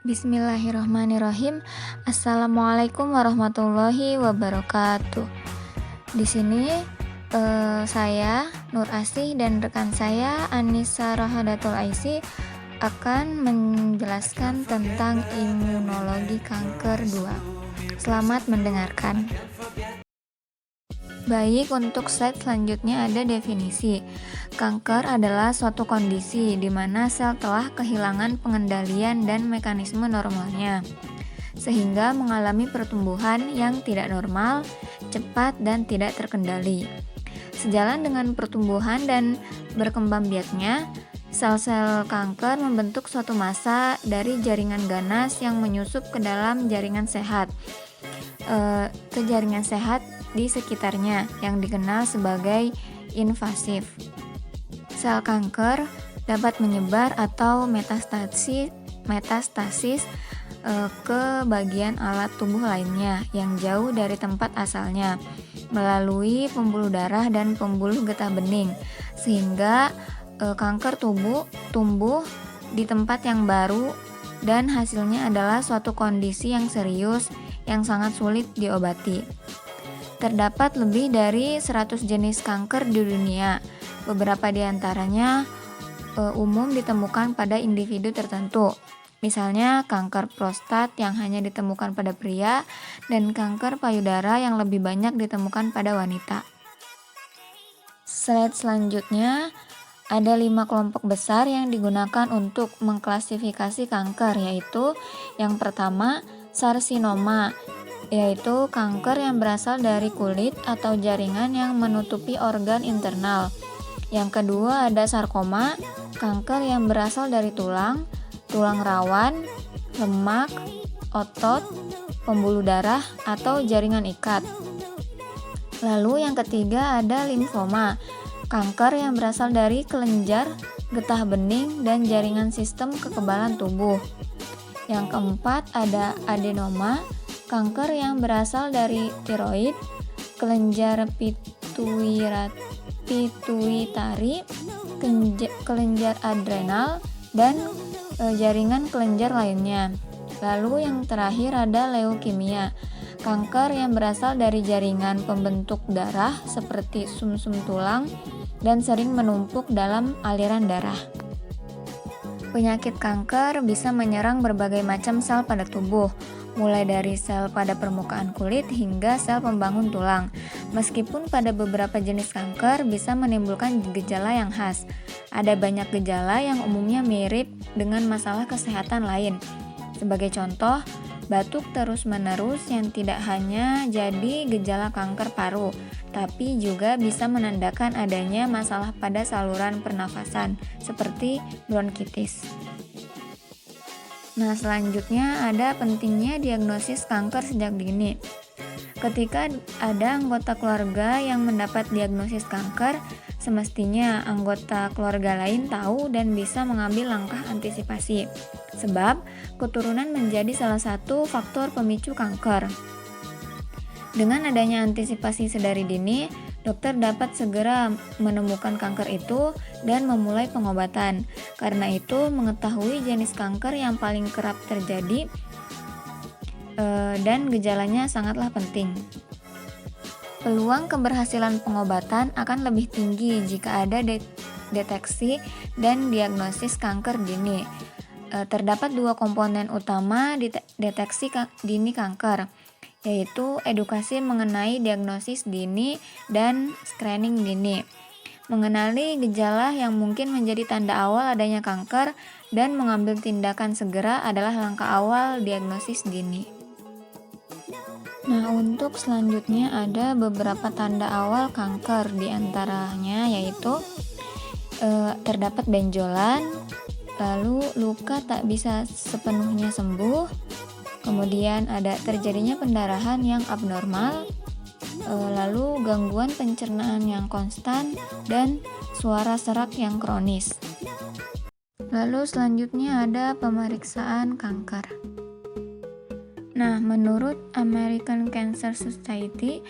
Bismillahirrahmanirrahim. Assalamualaikum warahmatullahi wabarakatuh. Di sini saya Nur Asih dan rekan saya Anissa Rahadatul Aisy akan menjelaskan tentang imunologi kanker 2. Selamat mendengarkan. Baik, untuk slide selanjutnya ada definisi. Kanker adalah suatu kondisi di mana sel telah kehilangan pengendalian dan mekanisme normalnya, sehingga mengalami pertumbuhan yang tidak normal, cepat, dan tidak terkendali. Sejalan dengan pertumbuhan dan berkembang biaknya, sel-sel kanker membentuk suatu massa dari jaringan ganas yang menyusup ke dalam jaringan sehat, di sekitarnya yang dikenal sebagai invasif. Sel kanker dapat menyebar atau metastasis ke bagian alat tubuh lainnya yang jauh dari tempat asalnya melalui pembuluh darah dan pembuluh getah bening, sehingga kanker tumbuh di tempat yang baru dan hasilnya adalah suatu kondisi yang serius yang sangat sulit diobati. Terdapat lebih dari 100 jenis kanker di dunia. Beberapa di antaranya umum ditemukan pada individu tertentu. Misalnya kanker prostat yang hanya ditemukan pada pria dan kanker payudara yang lebih banyak ditemukan pada wanita. Slide selanjutnya ada 5 kelompok besar yang digunakan untuk mengklasifikasi kanker, yaitu yang pertama sarsinoma, yaitu kanker yang berasal dari kulit atau jaringan yang menutupi organ internal. Yang kedua ada sarkoma, kanker yang berasal dari tulang rawan, lemak, otot, pembuluh darah, atau jaringan ikat. Lalu yang ketiga ada limfoma, kanker yang berasal dari kelenjar, getah bening, dan jaringan sistem kekebalan tubuh. Yang keempat ada adenoma, kanker yang berasal dari tiroid, kelenjar pituitari, kelenjar adrenal, dan jaringan kelenjar lainnya. Lalu yang terakhir ada leukemia, kanker yang berasal dari jaringan pembentuk darah seperti sumsum tulang dan sering menumpuk dalam aliran darah. Penyakit kanker bisa menyerang berbagai macam sel pada tubuh, mulai dari sel pada permukaan kulit hingga sel pembangun tulang. Meskipun pada beberapa jenis kanker bisa menimbulkan gejala yang khas, ada banyak gejala yang umumnya mirip dengan masalah kesehatan lain. Sebagai contoh, batuk terus-menerus yang tidak hanya jadi gejala kanker paru, tapi juga bisa menandakan adanya masalah pada saluran pernafasan, seperti bronkitis. Nah, selanjutnya ada pentingnya diagnosis kanker sejak dini. Ketika ada anggota keluarga yang mendapat diagnosis kanker, semestinya anggota keluarga lain tahu dan bisa mengambil langkah antisipasi. Sebab keturunan menjadi salah satu faktor pemicu kanker. Dengan adanya antisipasi sedari dini, dokter dapat segera menemukan kanker itu dan memulai pengobatan. Karena itu, mengetahui jenis kanker yang paling kerap terjadi dan gejalanya sangatlah penting. Peluang keberhasilan pengobatan akan lebih tinggi jika ada deteksi dan diagnosis kanker dini. Terdapat 2 komponen utama deteksi dini kanker, yaitu edukasi mengenai diagnosis dini dan screening dini. Mengenali gejala yang mungkin menjadi tanda awal adanya kanker dan mengambil tindakan segera adalah langkah awal diagnosis dini. Nah, untuk selanjutnya ada beberapa tanda awal kanker, diantaranya yaitu terdapat benjolan, lalu luka tak bisa sepenuhnya sembuh, kemudian ada terjadinya pendarahan yang abnormal, lalu gangguan pencernaan yang konstan, dan suara serak yang kronis. Lalu selanjutnya ada pemeriksaan kanker. Nah, menurut American Cancer Society,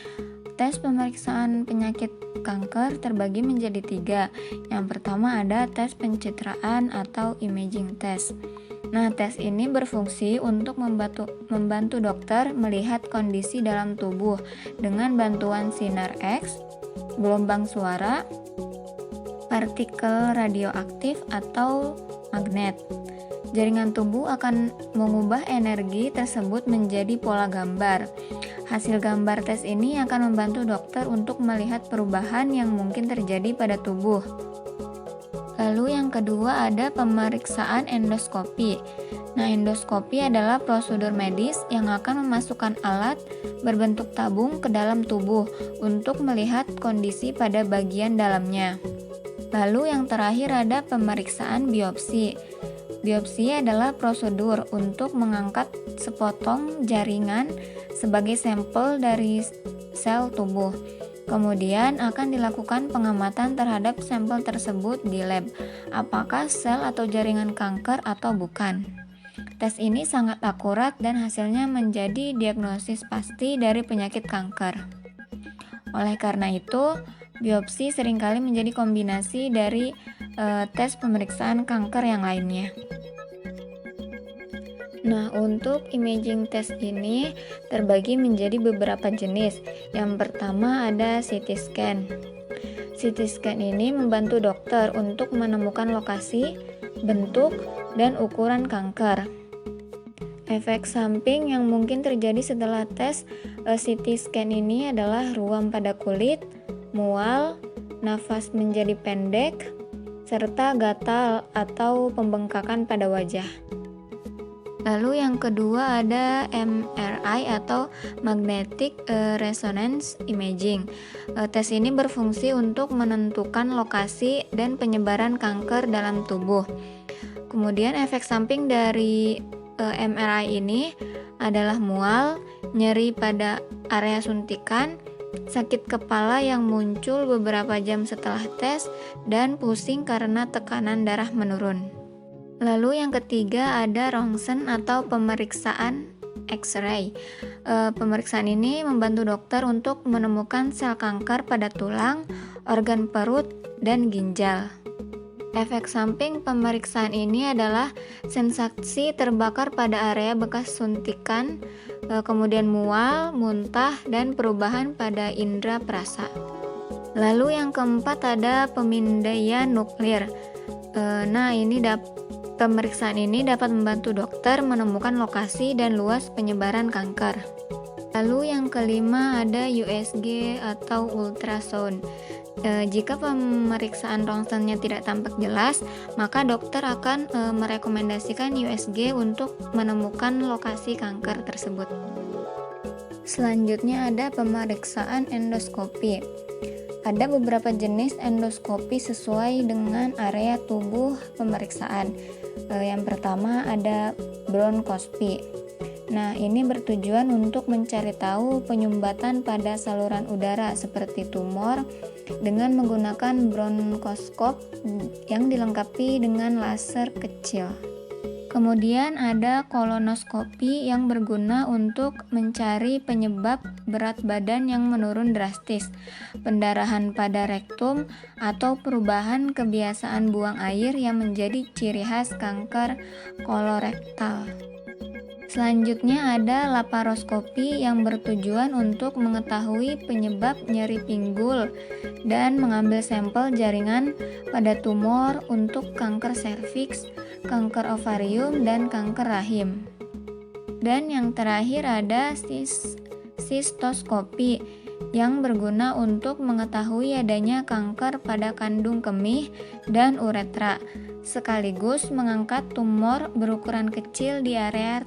tes pemeriksaan penyakit kanker terbagi menjadi 3. Yang pertama ada tes pencitraan atau imaging test. Nah, tes ini berfungsi untuk membantu dokter melihat kondisi dalam tubuh dengan bantuan sinar X, gelombang suara, partikel radioaktif, atau magnet. Jaringan tubuh akan mengubah energi tersebut menjadi pola gambar. Hasil gambar tes ini akan membantu dokter untuk melihat perubahan yang mungkin terjadi pada tubuh. Lalu yang kedua ada pemeriksaan endoskopi. Nah, endoskopi adalah prosedur medis yang akan memasukkan alat berbentuk tabung ke dalam tubuh untuk melihat kondisi pada bagian dalamnya. Lalu yang terakhir ada pemeriksaan biopsi. Biopsi adalah prosedur untuk mengangkat sepotong jaringan sebagai sampel dari sel tubuh. Kemudian akan dilakukan pengamatan terhadap sampel tersebut di lab, apakah sel atau jaringan kanker atau bukan. Tes ini sangat akurat dan hasilnya menjadi diagnosis pasti dari penyakit kanker. Oleh karena itu, biopsi seringkali menjadi kombinasi dari tes pemeriksaan kanker yang lainnya. Nah, untuk imaging test ini terbagi menjadi beberapa jenis. Yang pertama ada CT scan. CT scan ini membantu dokter untuk menemukan lokasi, bentuk, dan ukuran kanker. Efek samping yang mungkin terjadi setelah tes CT scan ini adalah ruam pada kulit, mual, nafas menjadi pendek, serta gatal atau pembengkakan pada wajah. Lalu yang kedua ada MRI atau Magnetic Resonance Imaging. Tes ini berfungsi untuk menentukan lokasi dan penyebaran kanker dalam tubuh. Kemudian efek samping dari MRI ini adalah mual, nyeri pada area suntikan, sakit kepala yang muncul beberapa jam setelah tes, dan pusing karena tekanan darah menurun. Lalu yang ketiga ada rongsen atau pemeriksaan X-ray. Pemeriksaan ini membantu dokter untuk menemukan sel kanker pada tulang, organ perut, dan ginjal. Efek samping pemeriksaan ini adalah sensasi terbakar pada area bekas suntikan, kemudian mual, muntah, dan perubahan pada indera perasa. Lalu yang keempat ada pemindaian nuklir. Pemeriksaan ini dapat membantu dokter menemukan lokasi dan luas penyebaran kanker. Lalu yang kelima ada USG atau ultrasound. Jika pemeriksaan rongsennya tidak tampak jelas, maka dokter akan merekomendasikan USG untuk menemukan lokasi kanker tersebut. Selanjutnya ada pemeriksaan endoskopi. Ada beberapa jenis endoskopi sesuai dengan area tubuh pemeriksaan. Yang pertama ada bronkoskopi. Nah, ini bertujuan untuk mencari tahu penyumbatan pada saluran udara seperti tumor dengan menggunakan bronkoskop yang dilengkapi dengan laser kecil. Kemudian ada kolonoskopi yang berguna untuk mencari penyebab berat badan yang menurun drastis, pendarahan pada rektum, atau perubahan kebiasaan buang air yang menjadi ciri khas kanker kolorektal. Selanjutnya ada laparoskopi yang bertujuan untuk mengetahui penyebab nyeri pinggul dan mengambil sampel jaringan pada tumor untuk kanker serviks, kanker ovarium, dan kanker rahim. Dan yang terakhir ada sistoskopi yang berguna untuk mengetahui adanya kanker pada kandung kemih dan uretra, sekaligus mengangkat tumor berukuran kecil di area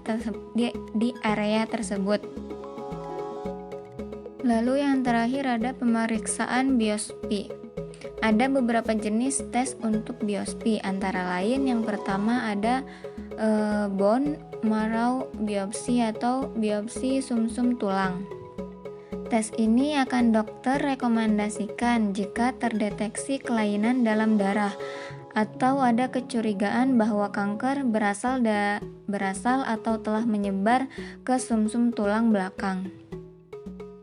tersebut. Lalu yang terakhir ada pemeriksaan biopsi. Ada beberapa jenis tes untuk biopsi, antara lain yang pertama ada bone marrow biopsi atau biopsi sumsum tulang. Tes ini akan dokter rekomendasikan jika terdeteksi kelainan dalam darah atau ada kecurigaan bahwa kanker berasal atau telah menyebar ke sumsum tulang belakang.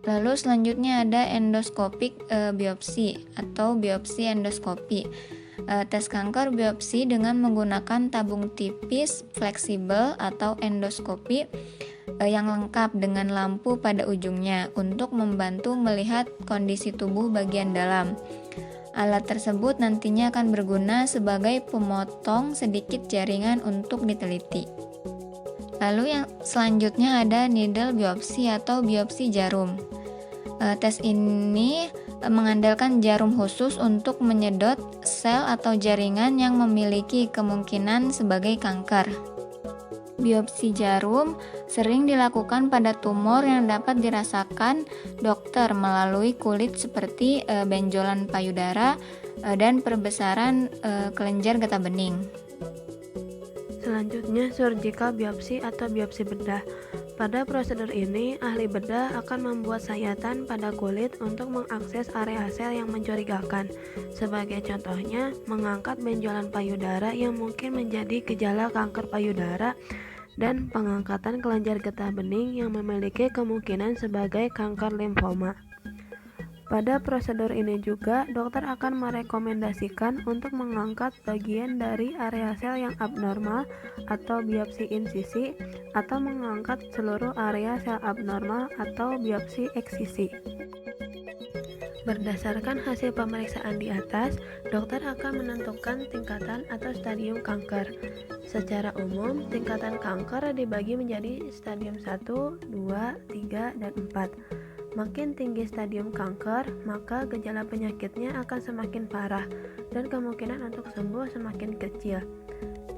Lalu selanjutnya ada endoskopik biopsi atau biopsi endoskopi. Tes kanker biopsi dengan menggunakan tabung tipis, fleksibel, atau endoskopi yang lengkap dengan lampu pada ujungnya untuk membantu melihat kondisi tubuh bagian dalam. Alat tersebut nantinya akan berguna sebagai pemotong sedikit jaringan untuk diteliti. Lalu yang selanjutnya ada needle biopsi atau biopsi jarum. Tes ini mengandalkan jarum khusus untuk menyedot sel atau jaringan yang memiliki kemungkinan sebagai kanker. Biopsi jarum sering dilakukan pada tumor yang dapat dirasakan dokter melalui kulit seperti benjolan payudara dan perbesaran kelenjar getah bening. Selanjutnya, surgical biopsi atau biopsi bedah. Pada prosedur ini, ahli bedah akan membuat sayatan pada kulit untuk mengakses area sel yang mencurigakan. Sebagai contohnya, mengangkat benjolan payudara yang mungkin menjadi gejala kanker payudara dan pengangkatan kelenjar getah bening yang memiliki kemungkinan sebagai kanker limfoma. Pada prosedur ini juga, dokter akan merekomendasikan untuk mengangkat bagian dari area sel yang abnormal atau biopsi insisi, atau mengangkat seluruh area sel abnormal atau biopsi eksisi. Berdasarkan hasil pemeriksaan di atas, dokter akan menentukan tingkatan atau stadium kanker. Secara umum, tingkatan kanker dibagi menjadi stadium 1, 2, 3, dan 4. Makin tinggi stadium kanker, maka gejala penyakitnya akan semakin parah dan kemungkinan untuk sembuh semakin kecil.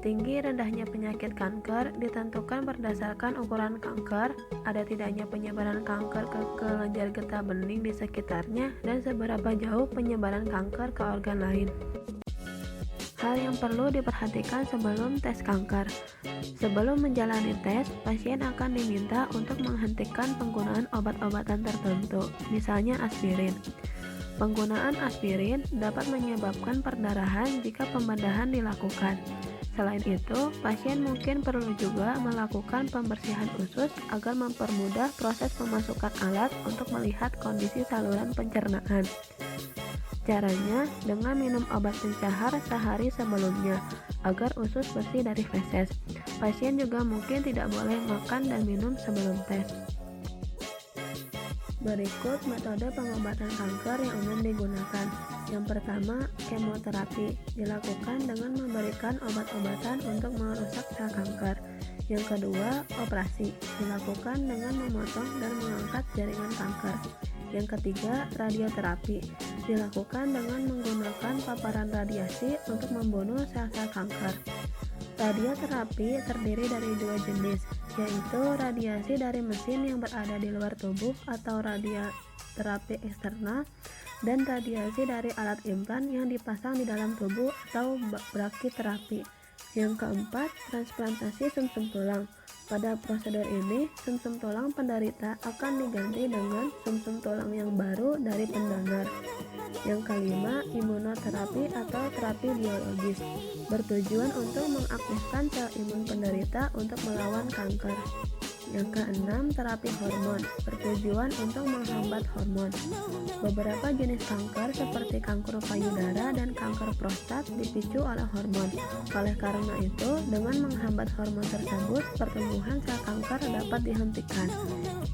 Tinggi rendahnya penyakit kanker ditentukan berdasarkan ukuran kanker, ada tidaknya penyebaran kanker ke kelenjar getah bening di sekitarnya, dan seberapa jauh penyebaran kanker ke organ lain. Hal yang perlu diperhatikan sebelum tes kanker. Sebelum menjalani tes, pasien akan diminta untuk menghentikan penggunaan obat-obatan tertentu, misalnya aspirin. Penggunaan aspirin dapat menyebabkan perdarahan jika pembedahan dilakukan. Selain itu, pasien mungkin perlu juga melakukan pembersihan usus agar mempermudah proses pemasukan alat untuk melihat kondisi saluran pencernaan. Caranya dengan minum obat pencahar sehari sebelumnya agar usus bersih dari feses. Pasien juga mungkin tidak boleh makan dan minum sebelum tes. Berikut metode pengobatan kanker yang umum digunakan. Yang pertama, kemoterapi dilakukan dengan memberikan obat-obatan untuk merusak sel kanker. Yang kedua, operasi dilakukan dengan memotong dan mengangkat jaringan kanker. Yang ketiga, radioterapi dilakukan dengan menggunakan paparan radiasi untuk membunuh sel-sel kanker. Radioterapi terdiri dari dua jenis, yaitu radiasi dari mesin yang berada di luar tubuh atau radioterapi eksternal, dan radiasi dari alat implan yang dipasang di dalam tubuh atau brachytherapy. Yang keempat, transplantasi sumsum tulang. Pada prosedur ini, sumsum tulang penderita akan diganti dengan sumsum tulang yang baru dari pendonor. Yang kelima, imunoterapi atau terapi biologis, bertujuan untuk mengaktifkan sel imun penderita untuk melawan kanker. Yang keenam, terapi hormon, bertujuan untuk menghambat hormon. Beberapa jenis kanker seperti kanker payudara dan kanker prostat dipicu oleh hormon. Oleh karena itu, dengan menghambat hormon tersebut, pertumbuhan sel kanker dapat dihentikan.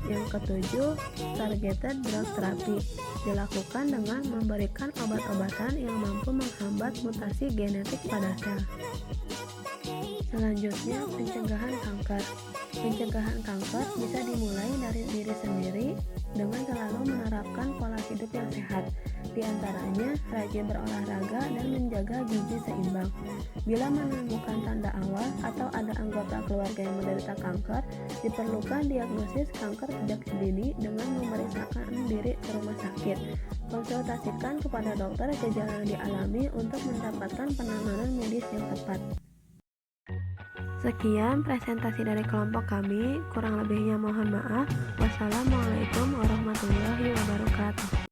Yang ketujuh, targeted drug therapy, dilakukan dengan memberikan obat-obatan yang mampu menghambat mutasi genetik pada sel. Selanjutnya, pencegahan kanker. Pencegahan kanker bisa dimulai dari diri sendiri dengan selalu menerapkan pola hidup yang sehat, di antaranya rajin berolahraga dan menjaga gizi seimbang. Bila menemukan tanda awal atau ada anggota keluarga yang menderita kanker, diperlukan diagnosis kanker sejak dini dengan memeriksakan diri ke rumah sakit. Konsultasikan kepada dokter gejala yang dialami untuk mendapatkan penanganan medis yang tepat. Sekian presentasi dari kelompok kami, kurang lebihnya mohon maaf. Wassalamualaikum warahmatullahi wabarakatuh.